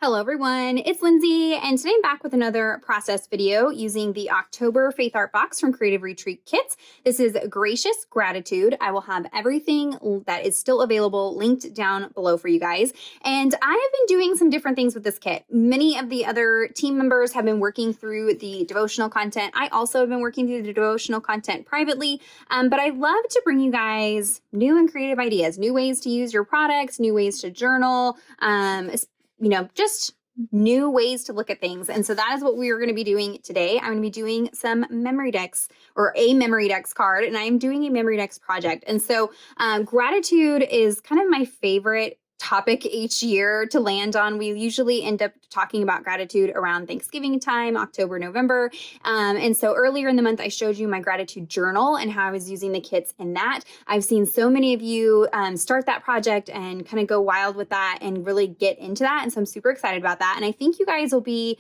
Hello everyone, it's Lindsay, and today I'm back with another process video using the October Faith Art Box from Creative Retreat Kits. This is Gracious Gratitude. I will have everything that is still available linked down below for you guys. And I have been doing some different things with this kit. Many of the other team members have been working through the devotional content. I also have been working through the devotional content privately, but I love to bring you guys new and creative ideas, new ways to use your products, new ways to journal, just new ways to look at things. And so that is what we are going to be doing today. I'm going to be doing some Memorydex or a Memorydex card, and I'm doing a Memorydex project. And so gratitude is kind of my favorite topic each year to land on. We usually end up talking about gratitude around Thanksgiving time, October, November. And so earlier in the month, I showed you my gratitude journal and how I was using the kits in that. I've seen so many of you start that project and kind of go wild with that and really get into that. And so I'm super excited about that. And I think you guys will be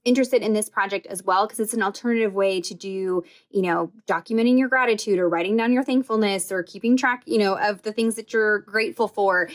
interested in this project as well, because it's an alternative way to do, documenting your gratitude or writing down your thankfulness or keeping track, of the things that you're grateful for.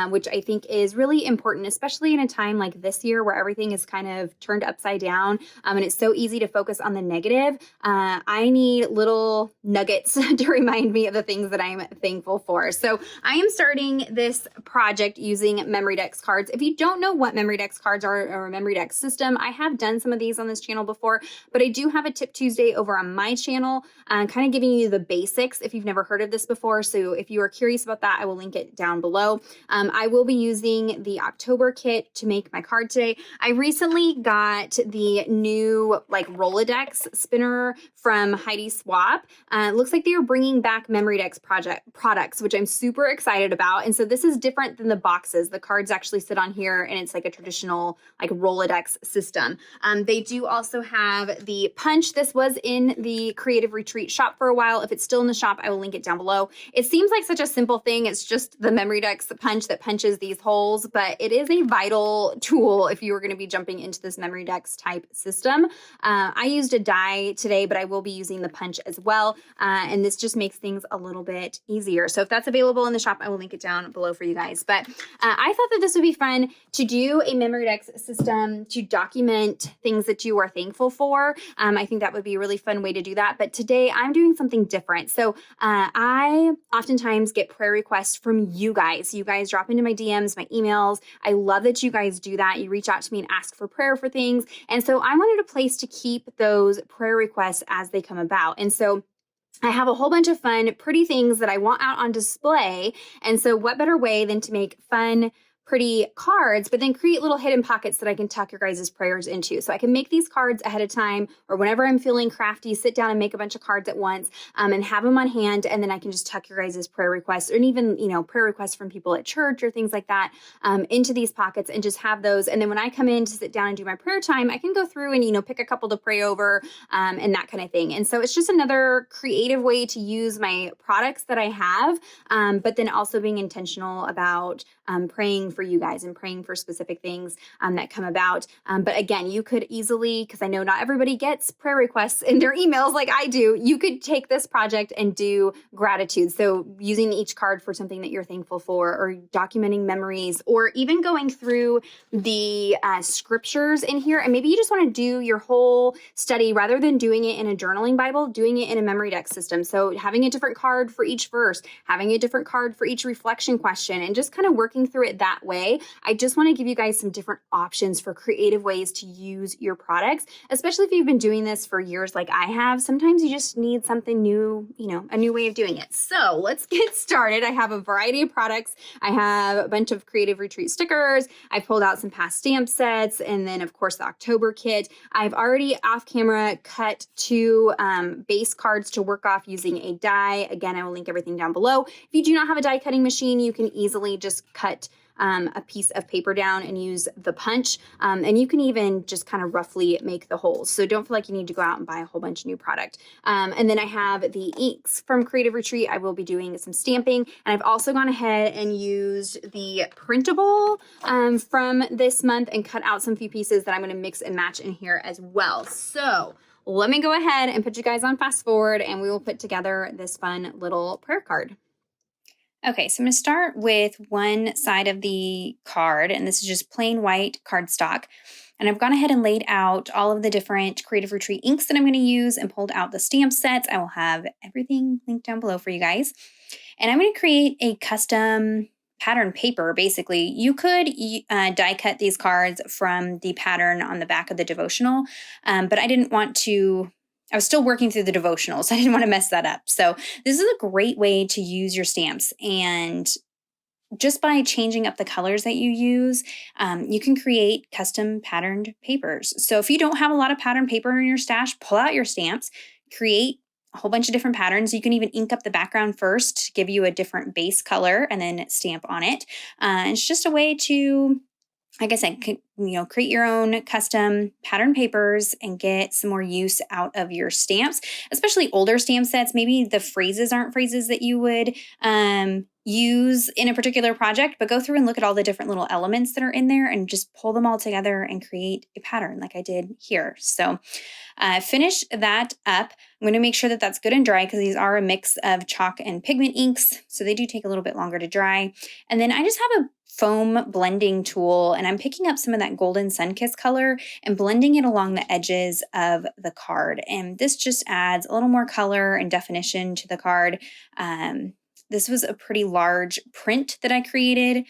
Which I think is really important, especially in a time like this year where everything is kind of turned upside down and it's so easy to focus on the negative. I need little nuggets to remind me of the things that I'm thankful for. So I am starting this project using Memorydex cards. If you don't know what Memorydex cards are or a Memorydex system, I have done some of these on this channel before, but I do have a Tip Tuesday over on my channel, kind of giving you the basics if you've never heard of this before. So if you are curious about that, I will link it down below. I will be using the October kit to make my card today. I recently got the new Rolodex spinner from Heidi Swap. It looks like they are bringing back Memorydex products, which I'm super excited about. And so this is different than the boxes. The cards actually sit on here and it's like a traditional Rolodex system. They do also have the punch. This was in the Creative Retreat shop for a while. If it's still in the shop, I will link it down below. It seems like such a simple thing. It's just the Memorydex punch that punches these holes, but it is a vital tool if you are going to be jumping into this Memorydex type system. I used a die today, but I will be using the punch as well. And this just makes things a little bit easier. So if that's available in the shop, I will link it down below for you guys. But I thought that this would be fun to do a Memorydex system to document things that you are thankful for. I think that would be a really fun way to do that. But today I'm doing something different. So I oftentimes get prayer requests from you guys. You guys drop into my DMs, my emails. I love that you guys do that. You reach out to me and ask for prayer for things. And so I wanted a place to keep those prayer requests as they come about. And so I have a whole bunch of fun, pretty things that I want out on display. And so what better way than to make fun, pretty cards, but then create little hidden pockets that I can tuck your guys' prayers into. So I can make these cards ahead of time, or whenever I'm feeling crafty, sit down and make a bunch of cards at once and have them on hand. And then I can just tuck your guys' prayer requests, or even, prayer requests from people at church or things like that into these pockets and just have those. And then when I come in to sit down and do my prayer time, I can go through and, pick a couple to pray over and that kind of thing. And so it's just another creative way to use my products that I have, but then also being intentional about praying for you guys and praying for specific things that come about. But again, you could easily, because I know not everybody gets prayer requests in their emails like I do, you could take this project and do gratitude. So using each card for something that you're thankful for, or documenting memories, or even going through the scriptures in here. And maybe you just want to do your whole study rather than doing it in a journaling Bible, doing it in a Memorydex system. So having a different card for each verse, having a different card for each reflection question, and just kind of working through it that way. I just want to give you guys some different options for creative ways to use your products, especially if you've been doing this for years like I have. Sometimes you just need something new, a new way of doing it. So let's get started. I have a variety of products. I have a bunch of Creative Retreat stickers. I pulled out some past stamp sets, and then of course the October kit. I've already off camera cut 2 base cards to work off using a die. Again, I will link everything down below. If you do not have a die cutting machine, you can easily just cut a piece of paper down and use the punch. And you can even just kind of roughly make the holes. So don't feel like you need to go out and buy a whole bunch of new product. And then I have the inks from Creative Retreat. I will be doing some stamping. And I've also gone ahead and used the printable from this month and cut out some few pieces that I'm going to mix and match in here as well. So let me go ahead and put you guys on fast forward, and we will put together this fun little prayer card. Okay, so I'm going to start with one side of the card, and this is just plain white cardstock. And I've gone ahead and laid out all of the different Creative Retreat inks that I'm going to use and pulled out the stamp sets. I will have everything linked down below for you guys. And I'm going to create a custom pattern paper, basically. You could die cut these cards from the pattern on the back of the devotional, but I didn't want to. I was still working through the devotional, so I didn't want to mess that up. So this is a great way to use your stamps. And just by changing up the colors that you use, you can create custom patterned papers. So if you don't have a lot of pattern paper in your stash, pull out your stamps, create a whole bunch of different patterns. You can even ink up the background first to give you a different base color and then stamp on it. It's just a way to, like I said, create your own custom pattern papers and get some more use out of your stamps, especially older stamp sets. Maybe the phrases aren't phrases that you would use in a particular project, but go through and look at all the different little elements that are in there and just pull them all together and create a pattern like I did here. So finish that up. I'm going to make sure that that's good and dry because these are a mix of chalk and pigment inks, so they do take a little bit longer to dry. And then I just have a foam blending tool, and I'm picking up some of that golden sun-kissed color and blending it along the edges of the card. And this just adds a little more color and definition to the card. This was a pretty large print that I created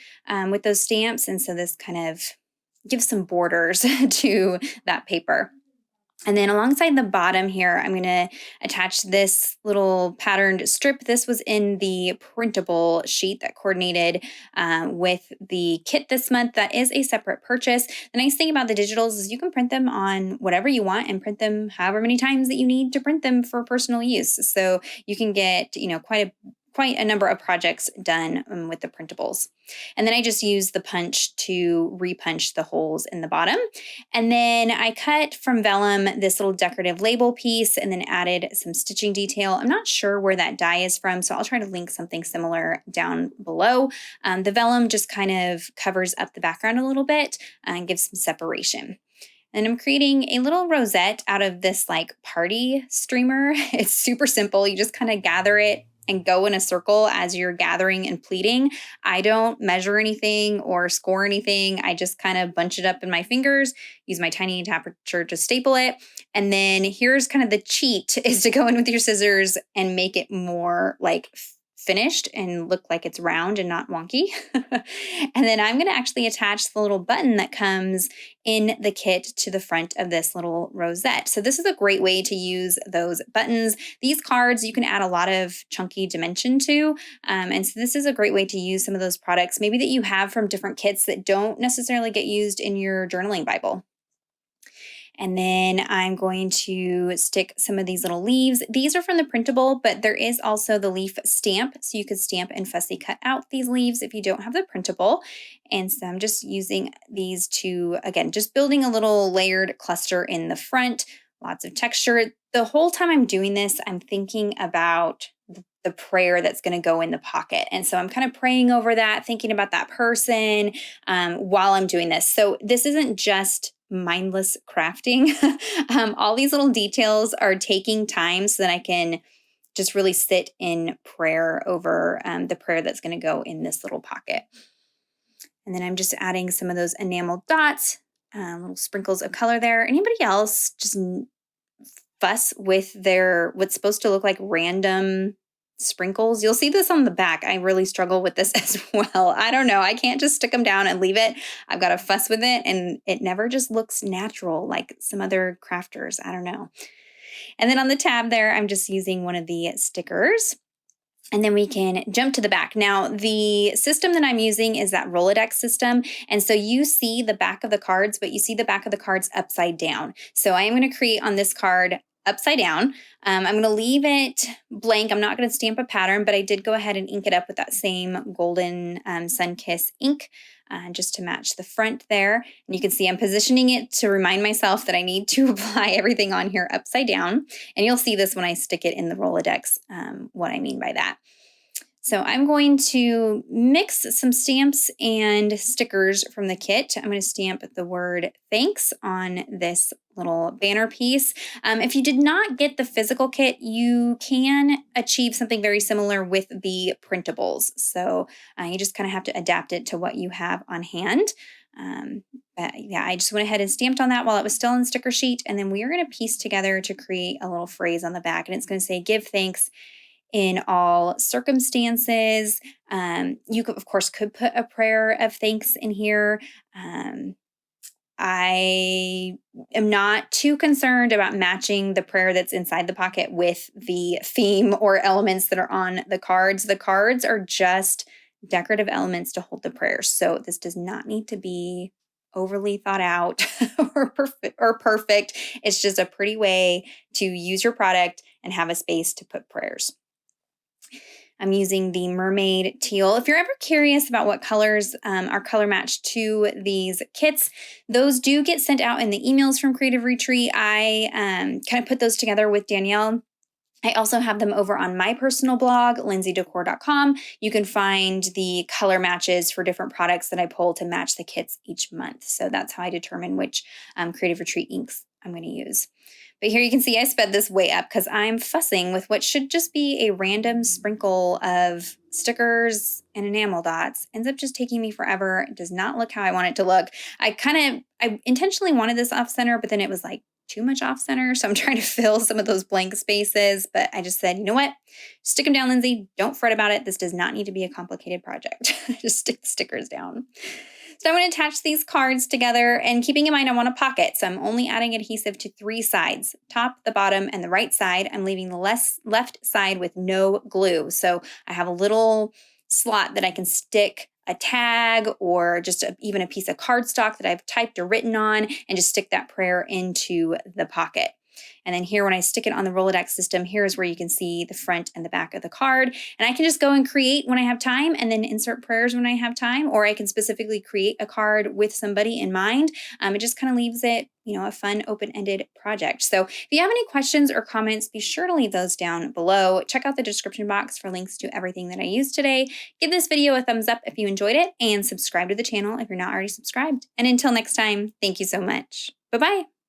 with those stamps, and so this kind of gives some borders to that paper. And then alongside the bottom here, I'm going to attach this little patterned strip. This was in the printable sheet that coordinated with the kit this month. That is a separate purchase. The nice thing about the digitals is you can print them on whatever you want and print them however many times that you need to print them for personal use. So you can get, quite a number of projects done with the printables. And then I just use the punch to repunch the holes in the bottom. And then I cut from vellum this little decorative label piece and then added some stitching detail. I'm not sure where that die is from, so I'll try to link something similar down below. The vellum just kind of covers up the background a little bit and gives some separation. And I'm creating a little rosette out of this like party streamer. It's super simple. You just kind of gather it and go in a circle as you're gathering and pleating. I don't measure anything or score anything. I just kind of bunch it up in my fingers, use my tiny taper to staple it. And then here's kind of the cheat is to go in with your scissors and make it more like finished and look like it's round and not wonky. And then I'm going to actually attach the little button that comes in the kit to the front of this little rosette. So this is a great way to use those buttons. These cards you can add a lot of chunky dimension to. And so this is a great way to use some of those products maybe that you have from different kits that don't necessarily get used in your journaling Bible. And then I'm going to stick some of these little leaves. These are from the printable, but there is also the leaf stamp. So you could stamp and fussy cut out these leaves if you don't have the printable. And so I'm just using these to, again, just building a little layered cluster in the front, lots of texture. The whole time I'm doing this, I'm thinking about the prayer that's going to go in the pocket. And so I'm kind of praying over that, thinking about that person while I'm doing this. So this isn't just mindless crafting. All these little details are taking time so that I can just really sit in prayer over the prayer that's going to go in this little pocket. And then I'm just adding some of those enamel dots, little sprinkles of color there. Anybody else just fuss with their what's supposed to look like random sprinkles? You'll see this on the back. I really struggle with this as well. I don't know. I can't just stick them down and leave it. I've got to fuss with it, and it never just looks natural like some other crafters. I don't know. And then on the tab there, I'm just using one of the stickers. And then we can jump to the back. Now, the system that I'm using is that Rolodex system. And so you see the back of the cards, but you see the back of the cards upside down. So I am going to create on this card upside down. I'm going to leave it blank. I'm not going to stamp a pattern, but I did go ahead and ink it up with that same golden sun-kiss ink just to match the front there. And you can see I'm positioning it to remind myself that I need to apply everything on here upside down. And you'll see this when I stick it in the Rolodex, what I mean by that. So I'm going to mix some stamps and stickers from the kit. I'm going to stamp the word thanks on this little banner piece. If you did not get the physical kit, you can achieve something very similar with the printables. So you just kind of have to adapt it to what you have on hand. But yeah, I just went ahead and stamped on that while it was still on the sticker sheet. And then we are going to piece together to create a little phrase on the back. And it's going to say, give thanks in all circumstances. You could, of course, could put a prayer of thanks in here. I am not too concerned about matching the prayer that's inside the pocket with the theme or elements that are on the cards. The cards are just decorative elements to hold the prayers. So this does not need to be overly thought out or perfect. It's just a pretty way to use your product and have a space to put prayers. I'm using the mermaid teal. If you're ever curious about what colors are color matched to these kits, those do get sent out in the emails from Creative Retreat. I kind of put those together with Danielle. I also have them over on my personal blog, lindseydecor.com. You can find the color matches for different products that I pull to match the kits each month. So that's how I determine which Creative Retreat inks I'm going to use. But here you can see I sped this way up because I'm fussing with what should just be a random sprinkle of stickers and enamel dots. Ends up just taking me forever. It does not look how I want it to look. I intentionally wanted this off center, but then it was like too much off center. So I'm trying to fill some of those blank spaces, but I just said, you know what? Stick them down, Lindsey. Don't fret about it. This does not need to be a complicated project. Just stick the stickers down. So I'm going to attach these cards together, and keeping in mind I want a pocket, so I'm only adding adhesive to 3 sides, top, the bottom, and the right side. I'm leaving the left side with no glue. So I have a little slot that I can stick a tag or just even a piece of cardstock that I've typed or written on, and just stick that prayer into the pocket. And then here, when I stick it on the Rolodex system, here's where you can see the front and the back of the card. And I can just go and create when I have time and then insert prayers when I have time, or I can specifically create a card with somebody in mind. It just kind of leaves it, a fun open-ended project. So if you have any questions or comments, be sure to leave those down below. Check out the description box for links to everything that I used today. Give this video a thumbs up if you enjoyed it, and subscribe to the channel if you're not already subscribed. And until next time, thank you so much. Bye-bye.